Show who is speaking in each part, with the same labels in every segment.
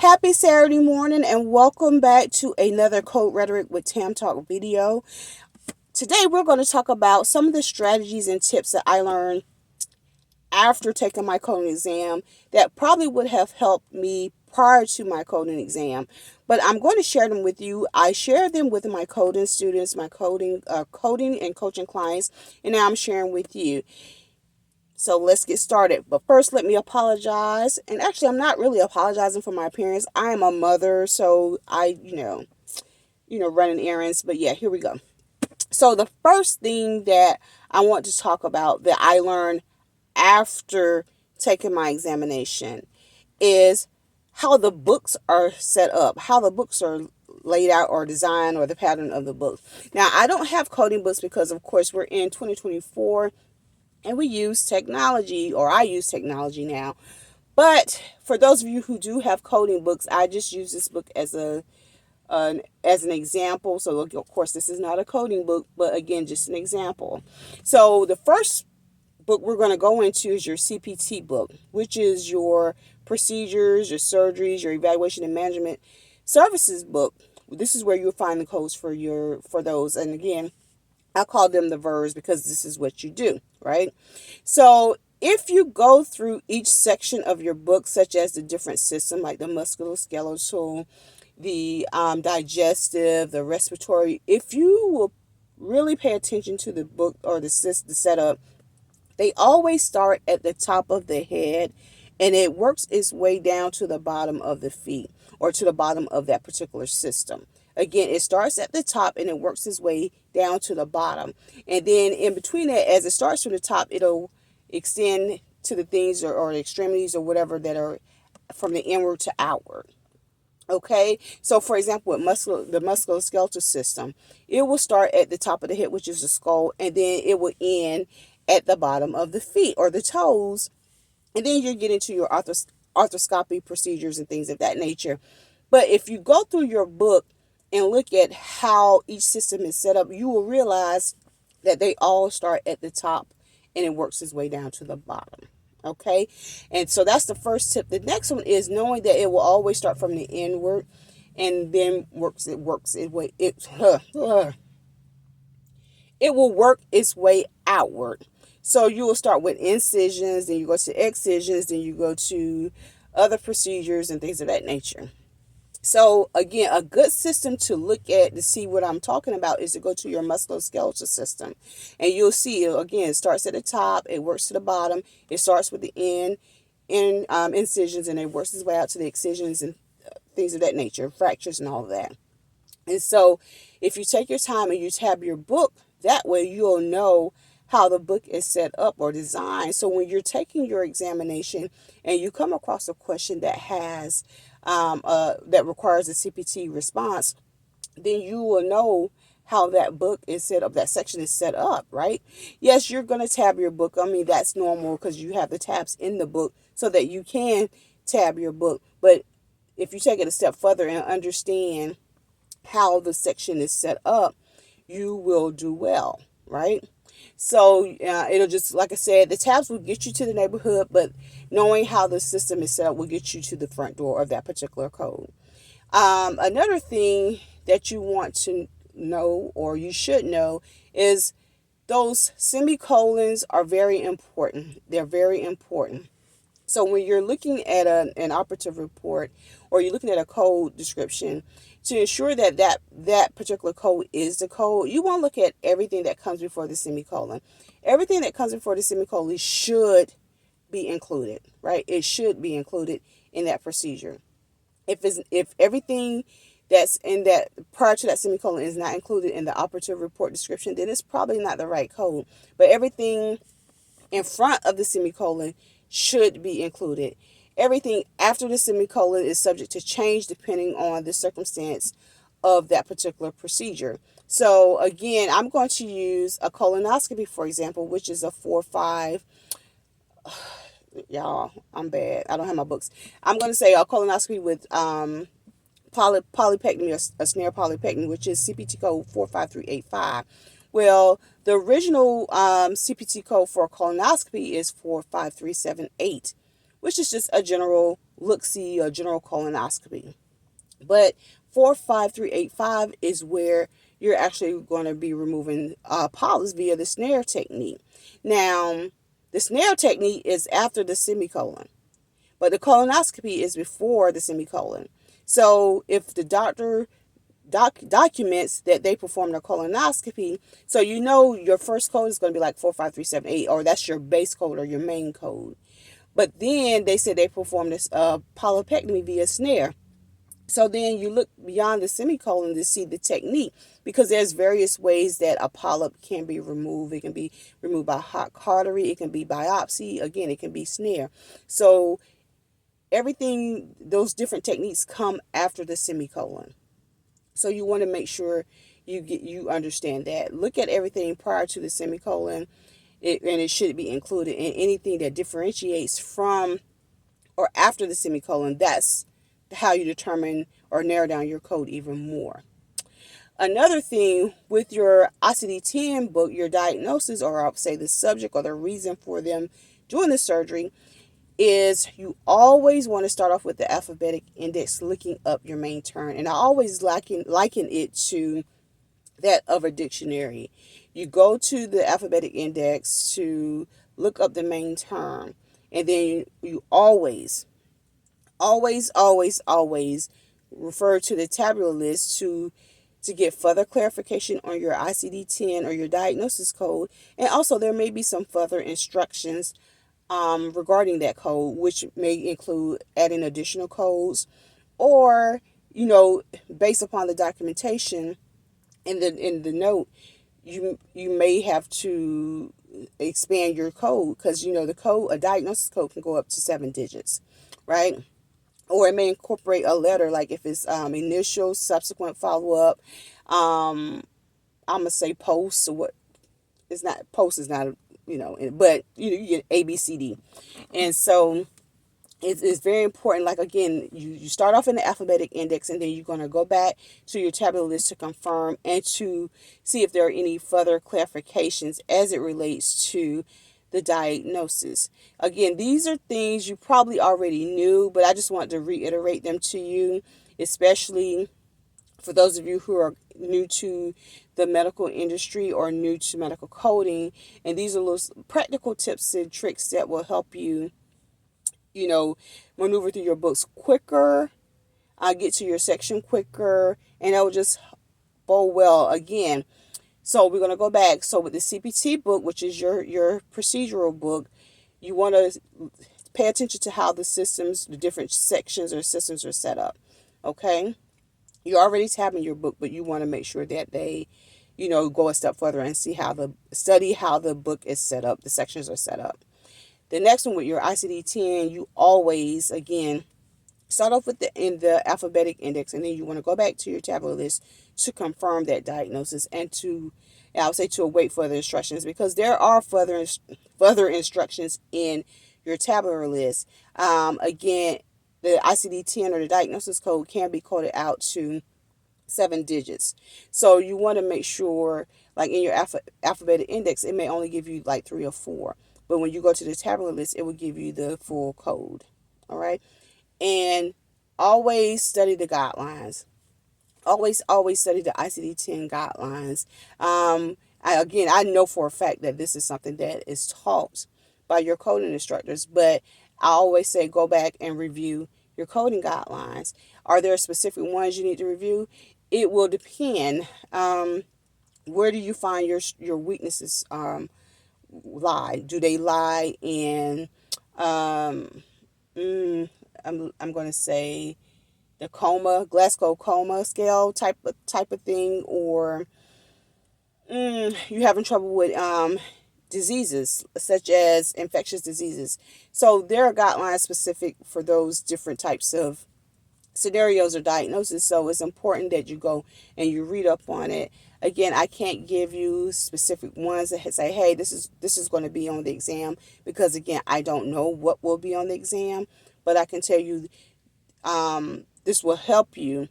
Speaker 1: Happy Saturday morning and welcome back to another Code Rhetoric with Tam Talk video. Today we're going to talk about some of the strategies and tips that I learned after taking my coding exam that probably would have helped me prior to my coding exam. But I'm going to share them with you. I share them with my coding students, my coding and coaching clients, and now I'm sharing with you. So let's get started. But first, let me apologize. And actually, I'm not really apologizing for my appearance. I am a mother, so running errands. But yeah, here we go. So the first thing that I want to talk about that I learned after taking my examination is how the books are set up, how the books are laid out or designed, or the pattern of the book. Now, I don't have coding books because, of course, we're in 2024 and we use technology, or I use technology now. But for those of you who do have coding books, I just use this book as an example. So, of course, this is not a coding book, but again, just an example. So the first book we're going to go into is your CPT book, which is your procedures, your surgeries, your evaluation and management services book. This is where you'll find the codes for those. And again, I call them the verbs because this is what you do, right? So if you go through each section of your book, such as the different system, like the musculoskeletal, the digestive, the respiratory, if you will really pay attention to the book or the setup, they always start at the top of the head and it works its way down to the bottom of the feet or to the bottom of that particular system. Again, it starts at the top and it works its way down to the bottom. And then in between that, as it starts from the top, it'll extend to the things or the extremities or whatever that are from the inward to outward. Okay, so for example, with the musculoskeletal system, it will start at the top of the head, which is the skull, and then it will end at the bottom of the feet or the toes, and then you get into your arthroscopy procedures and things of that nature. But if you go through your book and look at how each system is set up, you will realize that they all start at the top and it works its way down to the bottom. Okay, and so that's the first tip. The next one is knowing that it will always start from the inward and then it will work its way outward. So you will start with incisions, then you go to excisions, then you go to other procedures and things of that nature. So again, a good system to look at to see what I'm talking about is to go to your musculoskeletal system. And you'll see, again, it starts at the top, it works to the bottom, it starts with the incisions, and it works its way out to the excisions and things of that nature, fractures and all of that. And so if you take your time and you tab your book, that way you'll know how the book is set up or designed. So when you're taking your examination and you come across a question that has that requires a CPT response, then you will know how that book is set up, that section is set up, right? Yes, you're going to tab your book. I mean, that's normal because you have the tabs in the book so that you can tab your book. But if you take it a step further and understand how the section is set up, you will do well, right? So it'll just, like I said, the tabs will get you to the neighborhood, but knowing how the system is set up will get you to the front door of that particular code. Another thing that you want to know, or you should know, is those semicolons are very important. They're very important. So when you're looking at an operative report or you're looking at a code description, to ensure that that particular code is the code, you want to look at everything that comes before the semicolon. Everything that comes before the semicolon should be included, right? It should be included in that procedure. If everything that's in that prior to that semicolon is not included in the operative report description, then it's probably not the right code. But everything in front of the semicolon should be included. Everything after the semicolon is subject to change depending on the circumstance of that particular procedure. So again, I'm going to use a colonoscopy, for example, which is a 4-5. Y'all, I'm bad. I don't have my books. I'm going to say a colonoscopy with polypectomy, a snare polypectomy, which is CPT code 45385. Well, the original CPT code for a colonoscopy is 45378. which is just a general look-see, a general colonoscopy. But 45385 is where you're actually going to be removing polyps via the snare technique. Now, the snare technique is after the semicolon, but the colonoscopy is before the semicolon. So if the doctor documents that they performed a colonoscopy, so you know your first code is going to be like 45378, or that's your base code or your main code. But then they said they performed this polypectomy via snare. So then you look beyond the semicolon to see the technique, because there's various ways that a polyp can be removed. It can be removed by hot cautery. It can be biopsy. Again, it can be snare. So everything, those different techniques come after the semicolon. So you want to make sure you understand that. Look at everything prior to the semicolon, and it should be included in anything that differentiates from or after the semicolon. That's how you determine or narrow down your code even more. Another thing with your ICD-10 book, your diagnosis, or I'll say the subject or the reason for them doing the surgery, is you always want to start off with the alphabetic index, looking up your main term. And I always liken it to that of a dictionary. You go to the alphabetic index to look up the main term, and then you always refer to the tabular list to get further clarification on your ICD-10 or your diagnosis code. And also there may be some further instructions regarding that code, which may include adding additional codes, or based upon the documentation in the note, you may have to expand your code, because the code, a diagnosis code, can go up to 7 digits, right? Or it may incorporate a letter, like if it's initial, subsequent, follow-up. I'm gonna say post, or what? It's not post. Is not but you get A, B, C, D, and so it's very important. Like, again, you start off in the alphabetic index, and then you're gonna go back to your tabular list to confirm and to see if there are any further clarifications as it relates to the diagnosis. Again, these are things you probably already knew, but I just want to reiterate them to you, especially for those of you who are new to the medical industry or new to medical coding. And these are little practical tips and tricks that will help you, maneuver through your books quicker, get to your section quicker, and that will just bode well. Again, so we're going to go back. So with the CPT book, which is your procedural book, you want to pay attention to how the different sections or systems are set up. Okay? You're already tabbing your book, but you want to make sure that they, go a step further and study how the book is set up, the sections are set up. The next one with your ICD-10, you always, again, start off in the alphabetic index, and then you want to go back to your tabular list to confirm that diagnosis, and I would say to await further instructions, because there are further instructions in your tabular list. Again, the ICD-10 or the diagnosis code can be coded out to 7 digits. So you want to make sure, like in your alphabetic index, it may only give you like 3 or 4. But when you go to the tabular list, it will give you the full code. All right. And always study the guidelines. Always study the ICD-10 guidelines. I know for a fact that this is something that is taught by your coding instructors, but I always say go back and review your coding guidelines. Are there specific ones you need to review? It will depend. Where do you find your weaknesses lie? Do they lie in I'm going to say the Glasgow coma scale type of thing, or you having trouble with diseases such as infectious diseases. So there are guidelines specific for those different types of scenarios or diagnosis. So it's important that you go and you read up on it. Again, I can't give you specific ones that say, hey, this is going to be on the exam, because again, I don't know what will be on the exam, but I can tell you this will help you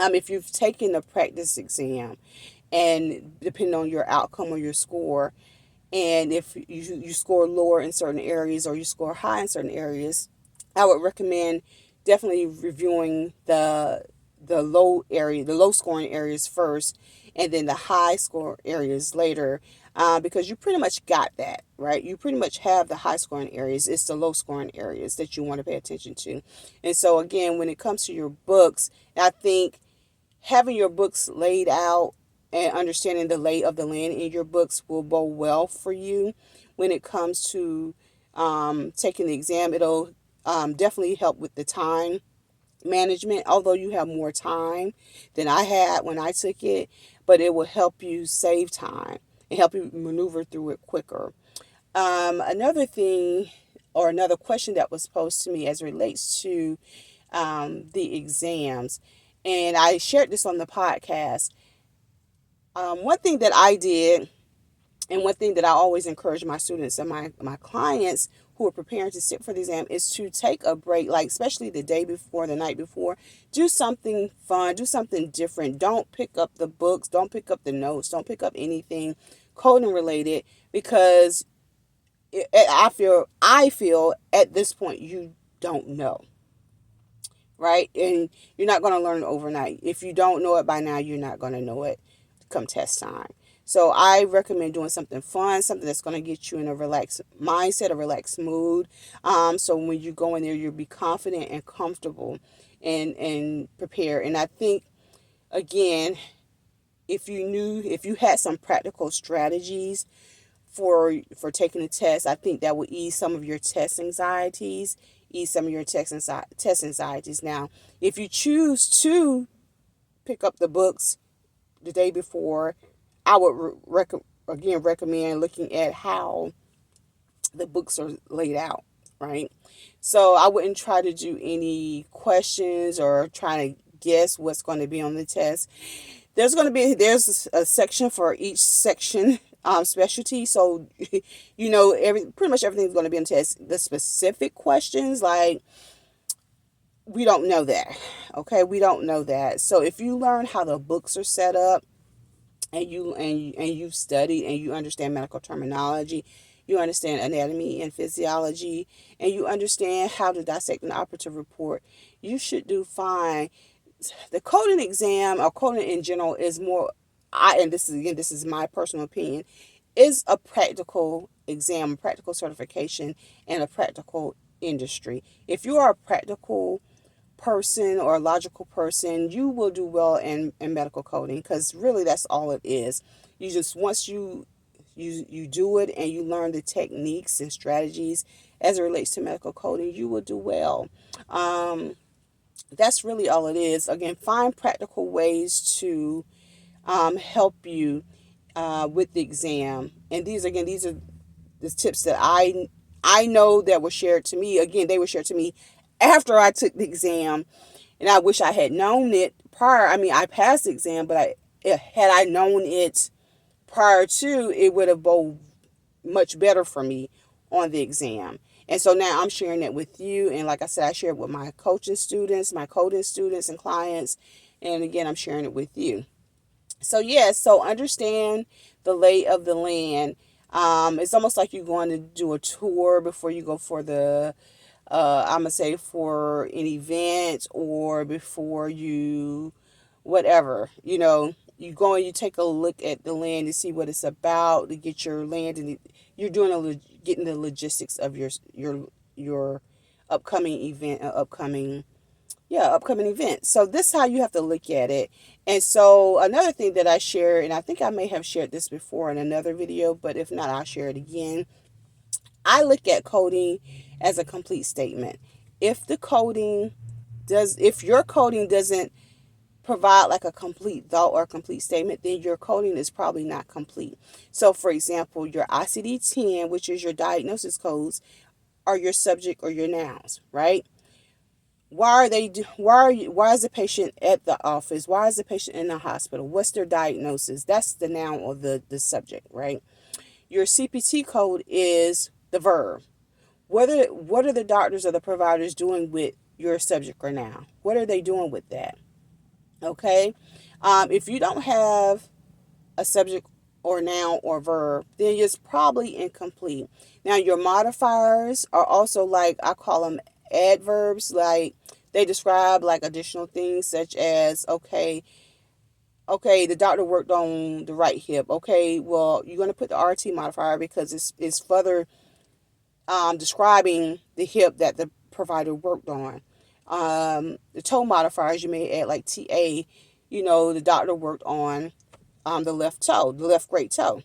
Speaker 1: if you've taken a practice exam, and depending on your outcome or your score, and if you score lower in certain areas or you score high in certain areas, I would recommend definitely reviewing the low scoring areas first, and then the high score areas later, because you pretty much got that right. You pretty much have the high scoring areas. It's the low scoring areas that you want to pay attention to. And so again, when it comes to your books, I think having your books laid out and understanding the lay of the land in your books will bode well for you when it comes to taking the exam. It'll definitely help with the time management, although you have more time than I had when I took it, but it will help you save time and help you maneuver through it quicker. Another thing or another question that was posed to me as it relates to the exams, and I shared this on the podcast. One thing that I did, and one thing that I always encourage my students and my clients who are preparing to sit for the exam is to take a break, like especially the day before, the night before. Do something fun, do something different. Don't pick up the books, don't pick up the notes, don't pick up anything coding related, because I feel at this point you don't know, right? And you're not going to learn overnight. If you don't know it by now, you're not going to know it come test time. So I recommend doing something fun, something that's going to get you in a relaxed mindset, a relaxed mood. So when you go in there, you'll be confident and comfortable and prepared. And I think, again, if you had some practical strategies for taking the test, I think that would ease some of your test anxieties, test anxieties. Now, if you choose to pick up the books the day before, I would again recommend looking at how the books are laid out, right? So I wouldn't try to do any questions or try to guess what's going to be on the test. There's a section for each section specialty, so pretty much everything's going to be on the test. The specific questions, like, we don't know that. Okay, we don't know that. So if you learn how the books are set up, and you've studied and you understand medical terminology, you understand anatomy and physiology, and you understand how to dissect an operative report, you should do fine. The coding exam, or coding in general, is more, and this is my personal opinion, is a practical exam, practical certification, and a practical industry. If you are a practical person or a logical person, you will do well in medical coding, because really that's all it is. You just, once you do it and you learn the techniques and strategies as it relates to medical coding, you will do well. That's really all it is. Again, find practical ways to help you with the exam. And these are the tips that I know that were shared to me. Again, they were shared to me after I took the exam, and I wish I had known it prior. I mean, I passed the exam, but had I known it prior to, it would have been much better for me on the exam. And so now I'm sharing it with you. And like I said, I share it with my coaching students, my coding students and clients. And again, I'm sharing it with you. So so understand the lay of the land. It's almost like you're going to do a tour before you go for the I'm gonna say for an event, or before you, whatever, you go and you take a look at the land to see what it's about, to get your land, and you're getting the logistics of your upcoming event, upcoming event. So this is how you have to look at it. And so another thing that I share, and I think I may have shared this before in another video, but if not, I'll share it again. I look at coding as a complete statement. If your coding doesn't provide like a complete thought or a complete statement, then your coding is probably not complete. So for example, your ICD-10, which is your diagnosis codes, are your subject or your nouns, right? Why is the patient at the office? Why is the patient in the hospital? What's their diagnosis? That's the noun or the subject, right? Your CPT code is the verb. What are the doctors or the providers doing with your subject or noun? What are they doing with that? Okay. If you don't have a subject or noun or verb, then it's probably incomplete. Now, your modifiers are also, like, I call them adverbs, like they describe like additional things such as, okay, the doctor worked on the right hip. Okay, well, you're going to put the RT modifier because it's further describing the hip that the provider worked on. The toe modifiers, you may add like TA, the doctor worked on the left toe, the left great toe,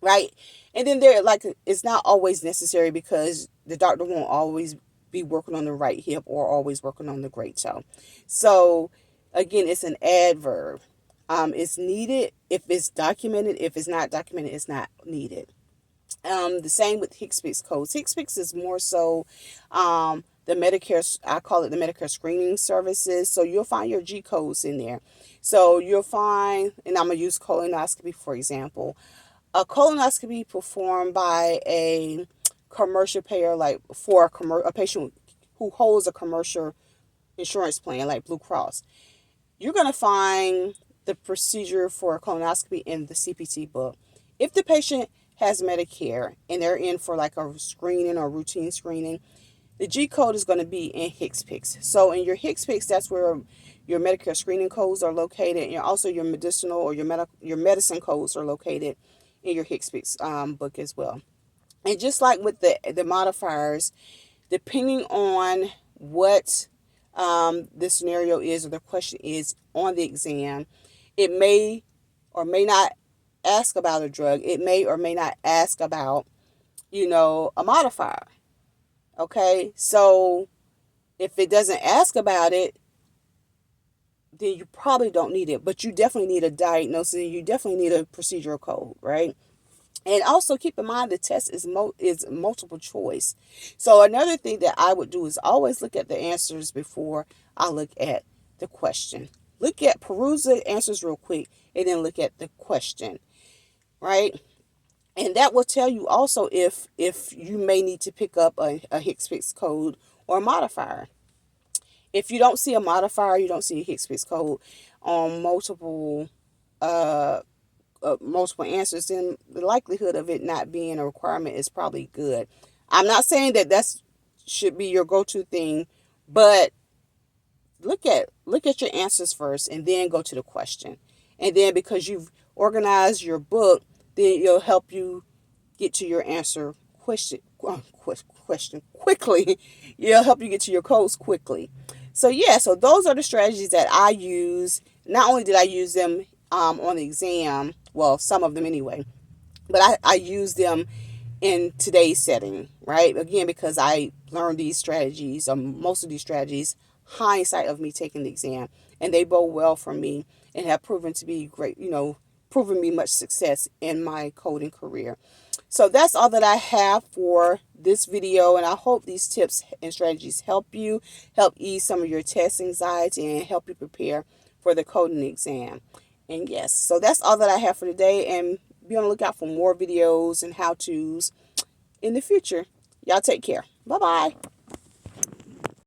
Speaker 1: right? And then there, like, it's not always necessary because the doctor won't always be working on the right hip or always working on the great toe. So, again, it's an adverb. It's needed if it's documented. If it's not documented, it's not needed. The same with HCPCS codes. HCPCS is more so the Medicare, I call it the Medicare screening services. So you'll find your G codes in there. So you'll find, and I'm going to use colonoscopy for example. A colonoscopy performed by a commercial payer, like for a patient who holds a commercial insurance plan like Blue Cross, you're going to find the procedure for a colonoscopy in the CPT book. If the patient has Medicare and they're in for like a screening or routine screening, the G code is going to be in HCPCS. So in your HCPCS, that's where your Medicare screening codes are located, and also your medicinal or your medicine codes are located in your HCPCS book as well. And just like with the modifiers, depending on what the scenario is or the question is on the exam, it may or may not ask about a drug. It may or may not ask about, a modifier. Okay, so if it doesn't ask about it, then you probably don't need it, but you definitely need a diagnosis and you definitely need a procedural code, right? And also keep in mind the test is multiple choice. So another thing that I would do is always look at the answers before I look at the question. Peruse the answers real quick and then look at the question, right? And that will tell you also if you may need to pick up a HCPCS code or a modifier. If you don't see a modifier, you don't see a HCPCS code on multiple answers, then the likelihood of it not being a requirement is probably good. I'm not saying that should be your go-to thing, but look at your answers first and then go to the question. And then because you've organized your book, then it'll help you get to your answer question quickly. It'll help you get to your codes quickly. So those are the strategies that I use. Not only did I use them on the exam, well, some of them anyway, but I use them in today's setting, right? Again, because I learned these strategies, or most of these strategies, hindsight of me taking the exam, and they bode well for me and have proven to be great, proven me much success in my coding career. So that's all that I have for this video, and I hope these tips and strategies help ease some of your test anxiety and help you prepare for the coding exam. And yes, so that's all that I have for today, and be on the lookout for more videos and how-tos in the future. Y'all take care. Bye-bye.